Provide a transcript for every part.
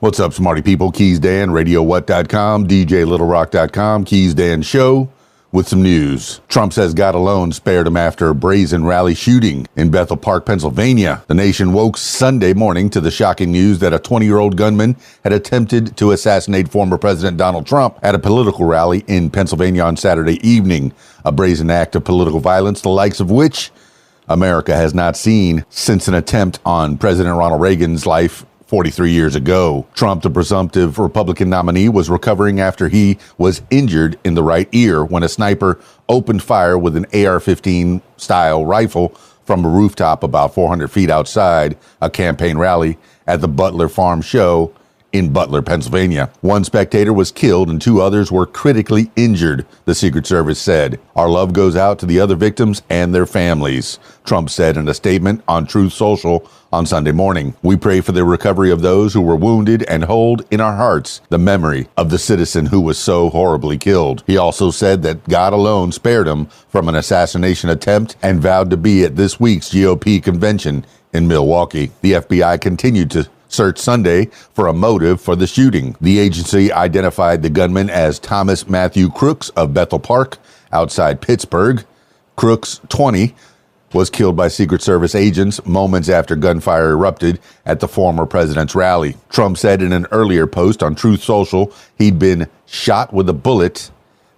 What's up, smarty people? KeysDAN, RadioWhat.com, DJLittleRock.com, KeysDAN Show with some news. Trump says God alone spared him after a brazen rally shooting in Bethel Park, Pennsylvania. The nation woke Sunday morning to the shocking news that a 20-year-old gunman had attempted to assassinate former President Donald Trump at a political rally in Pennsylvania on Saturday evening. A brazen act of political violence, the likes of which America has not seen since an attempt on President Ronald Reagan's life 43 years ago. Trump, the presumptive Republican nominee, was recovering after he was injured in the right ear when a sniper opened fire with an AR-15 style rifle from a rooftop about 400 feet outside a campaign rally at the Butler Farm Show in Butler, Pennsylvania. One spectator was killed and two others were critically injured, the Secret Service said. Our love goes out to the other victims and their families, Trump said in a statement on Truth Social on Sunday morning. We pray for the recovery of those who were wounded and hold in our hearts the memory of the citizen who was so horribly killed. He also said that God alone spared him from an assassination attempt and vowed to be at this week's GOP convention in Milwaukee. The FBI continued to search Sunday for a motive for the shooting. The agency identified the gunman as Thomas Matthew Crooks of Bethel Park outside Pittsburgh. Crooks, 20, was killed by Secret Service agents moments after gunfire erupted at the former president's rally. Trump said in an earlier post on Truth Social he'd been shot with a bullet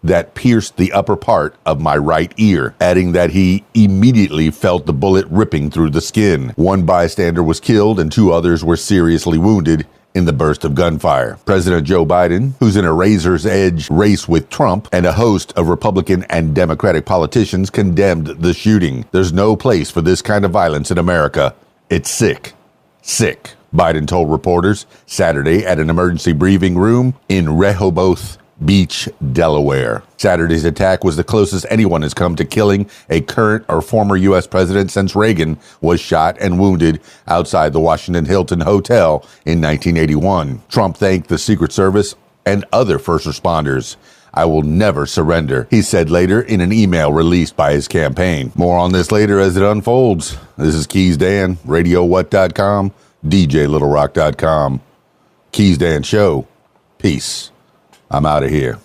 that pierced the upper part of my right ear, adding that he immediately felt the bullet ripping through the skin. One bystander was killed and two others were seriously wounded in the burst of gunfire. President Joe Biden, who's in a razor's edge race with Trump, and a host of Republican and Democratic politicians condemned the shooting. There's no place for this kind of violence in America. It's sick. Sick, Biden told reporters Saturday at an emergency briefing room in Rehoboth Beach, Delaware. Saturday's attack was the closest anyone has come to killing a current or former U.S. president since Reagan was shot and wounded outside the Washington Hilton Hotel in 1981. Trump thanked the Secret Service and other first responders. I will never surrender, he said later in an email released by his campaign. More on this later as it unfolds. This is KeysDAN, RadioWhat.com, DJLittleRock.com. KeysDAN Show. Peace. I'm out of here.